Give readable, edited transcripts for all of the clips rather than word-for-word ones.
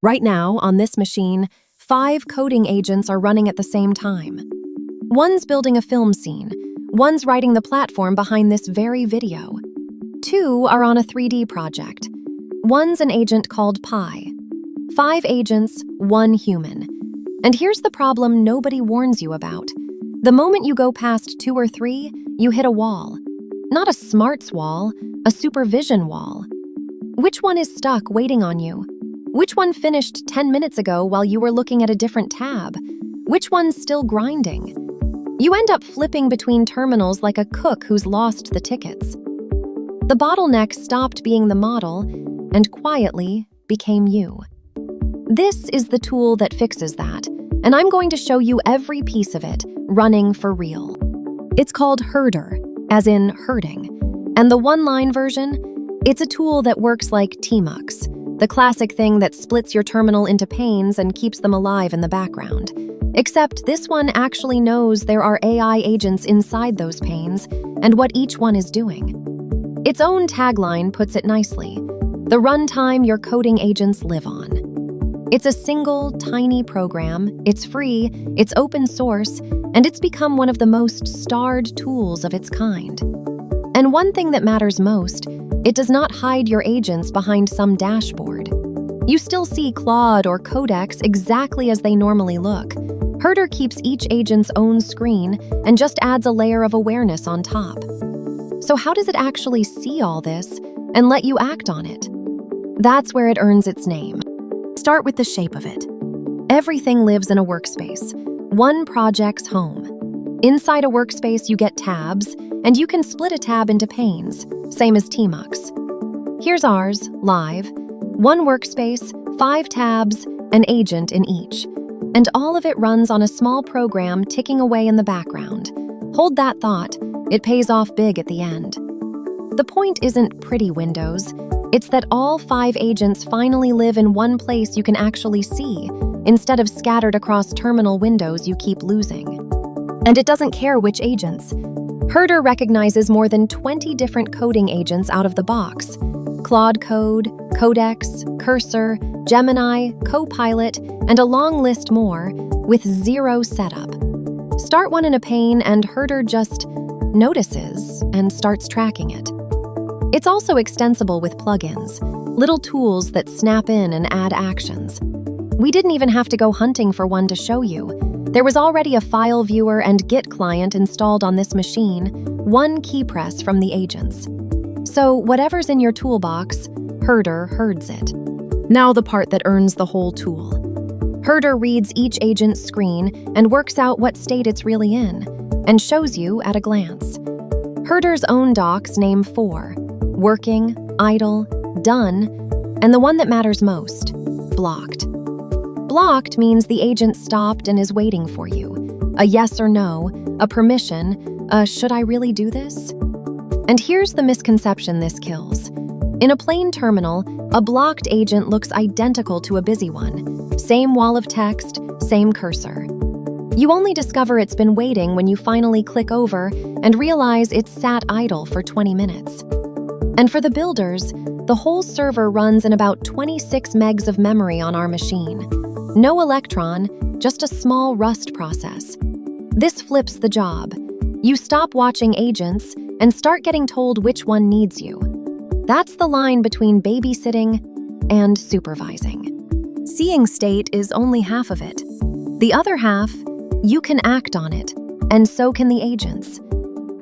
Right now, on this machine, 5 coding agents are running at the same time. One's building a film scene, one's writing the platform behind this very video. 2 are on a 3D project. One's an agent called Pi. 5 agents, 1 human. And here's the problem nobody warns you about. The moment you go past 2 or 3, you hit a wall. Not a smarts wall, a supervision wall. Which one is stuck waiting on you? Which one finished 10 minutes ago while you were looking at a different tab? Which one's still grinding? You end up flipping between terminals like a cook who's lost the tickets. The bottleneck stopped being the model and quietly became you. This is the tool that fixes that, and I'm going to show you every piece of it running for real. It's called Herdr, as in herding, and the one-line version, it's a tool that works like tmux, the classic thing that splits your terminal into panes and keeps them alive in the background. Except this one actually knows there are AI agents inside those panes and what each one is doing. Its own tagline puts it nicely: the runtime your coding agents live on. It's a single, tiny program, it's free, it's open source, and it's become one of the most starred tools of its kind. And one thing that matters most, it does not hide your agents behind some dashboard. You still see Claude or Codex exactly as they normally look. Herdr keeps each agent's own screen and just adds a layer of awareness on top. So how does it actually see all this and let you act on it? That's where it earns its name. Start with the shape of it. Everything lives in a workspace, one project's home. Inside a workspace, you get tabs, and you can split a tab into panes, same as tmux. Here's ours, live. 1 workspace, 5 tabs, an agent in each. And all of it runs on a small program ticking away in the background. Hold that thought, it pays off big at the end. The point isn't pretty windows, it's that all 5 agents finally live in one place you can actually see, instead of scattered across terminal windows you keep losing. And it doesn't care which agents. Herdr recognizes more than 20 different coding agents out of the box: Claude Code, Codex, Cursor, Gemini, Copilot, and a long list more, with 0 setup. Start one in a pane and Herdr just notices and starts tracking it. It's also extensible with plugins, little tools that snap in and add actions. We didn't even have to go hunting for one to show you. There was already a file viewer and Git client installed on this machine, one key press from the agents. So whatever's in your toolbox, Herdr herds it. Now the part that earns the whole tool. Herdr reads each agent's screen and works out what state it's really in, and shows you at a glance. Herdr's own docs name 4: working, idle, done, and the one that matters most, blocked. Blocked means the agent stopped and is waiting for you. A yes or no, a permission, a should I really do this? And here's the misconception this kills. In a plain terminal, a blocked agent looks identical to a busy one. Same wall of text, same cursor. You only discover it's been waiting when you finally click over and realize it's sat idle for 20 minutes. And for the builders, the whole server runs in about 26 megs of memory on our machine. No Electron, just a small Rust process. This flips the job. You stop watching agents and start getting told which one needs you. That's the line between babysitting and supervising. Seeing state is only half of it. The other half, you can act on it, and so can the agents.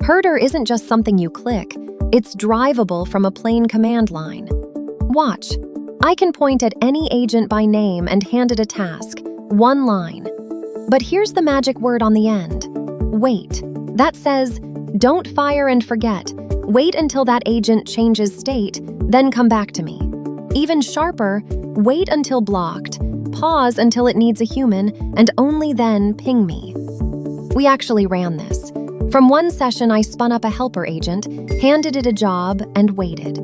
Herdr isn't just something you click, it's drivable from a plain command line. Watch. I can point at any agent by name and hand it a task, one line. But here's the magic word on the end: wait. That says, don't fire and forget. Wait until that agent changes state, then come back to me. Even sharper, wait until blocked, pause until it needs a human, and only then ping me. We actually ran this. From one session, I spun up a helper agent, handed it a job, and waited.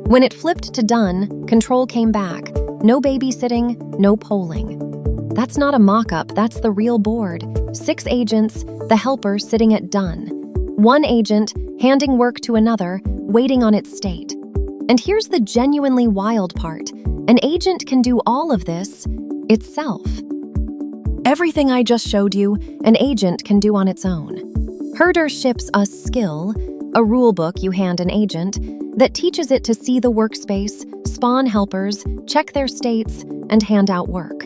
When it flipped to done, control came back. No babysitting, no polling. That's not a mock-up, that's the real board. 6 agents, the helper sitting at done. 1 agent, handing work to another, waiting on its state. And here's the genuinely wild part. An agent can do all of this itself. Everything I just showed you, an agent can do on its own. Herdr ships a skill, a rulebook you hand an agent, that teaches it to see the workspace, spawn helpers, check their states, and hand out work.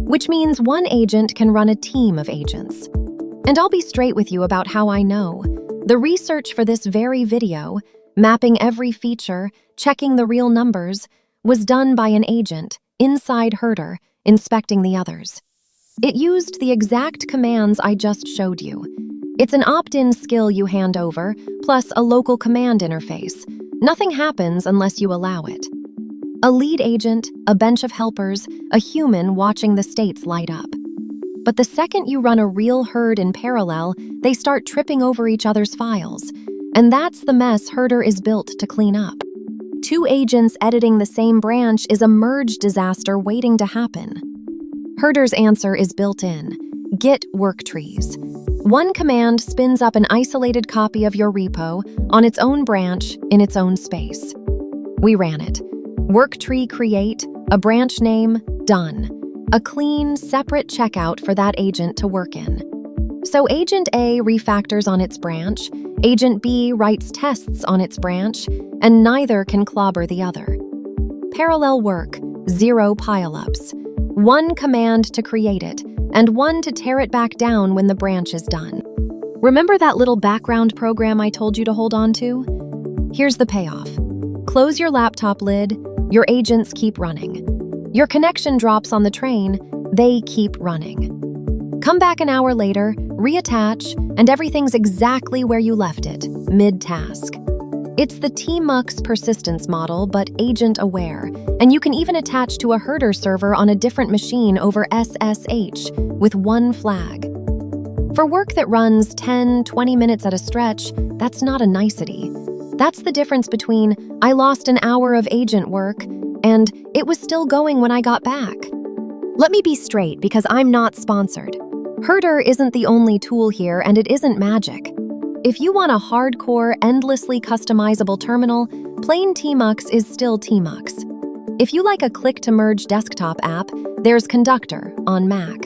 Which means one agent can run a team of agents. And I'll be straight with you about how I know. The research for this very video, mapping every feature, checking the real numbers, was done by an agent inside Herdr, inspecting the others. It used the exact commands I just showed you. It's an opt-in skill you hand over, plus a local command interface. Nothing happens unless you allow it. A lead agent, a bench of helpers, a human watching the states light up. But the second you run a real herd in parallel, they start tripping over each other's files. And that's the mess Herdr is built to clean up. Two agents editing the same branch is a merge disaster waiting to happen. Herdr's answer is built in. Git worktrees. One command spins up an isolated copy of your repo on its own branch in its own space. We ran it. Worktree create, a branch name, done. A clean, separate checkout for that agent to work in. So Agent A refactors on its branch, Agent B writes tests on its branch, and neither can clobber the other. Parallel work, 0 pileups. One command to create it, and one to tear it back down when the branch is done. Remember that little background program I told you to hold on to? Here's the payoff. Close your laptop lid, your agents keep running. Your connection drops on the train, they keep running. Come back an hour later, reattach, and everything's exactly where you left it, mid-task. It's the tmux persistence model, but agent-aware, and you can even attach to a Herdr server on a different machine over SSH with one flag. For work that runs 10, 20 minutes at a stretch, that's not a nicety. That's the difference between I lost an hour of agent work and it was still going when I got back. Let me be straight because I'm not sponsored. Herdr isn't the only tool here and it isn't magic. If you want a hardcore, endlessly customizable terminal, plain tmux is still tmux. If you like a click-to-merge desktop app, there's Conductor on Mac.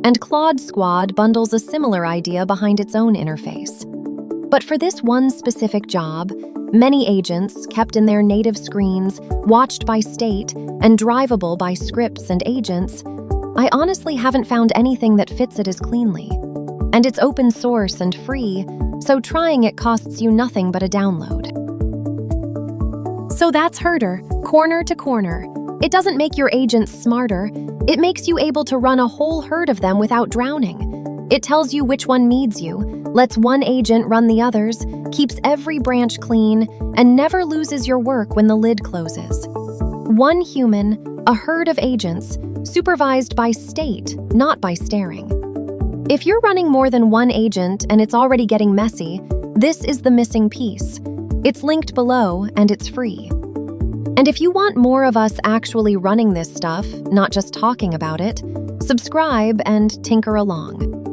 And Claude Squad bundles a similar idea behind its own interface. But for this one specific job, many agents kept in their native screens, watched by state, and drivable by scripts and agents, I honestly haven't found anything that fits it as cleanly. And it's open source and free, so trying it costs you nothing but a download. So that's Herdr, corner to corner. It doesn't make your agents smarter. It makes you able to run a whole herd of them without drowning. It tells you which one needs you, lets one agent run the others, keeps every branch clean, and never loses your work when the lid closes. One human, a herd of agents, supervised by state, not by staring. If you're running more than one agent and it's already getting messy, this is the missing piece. It's linked below and it's free. And if you want more of us actually running this stuff, not just talking about it, subscribe and tinker along.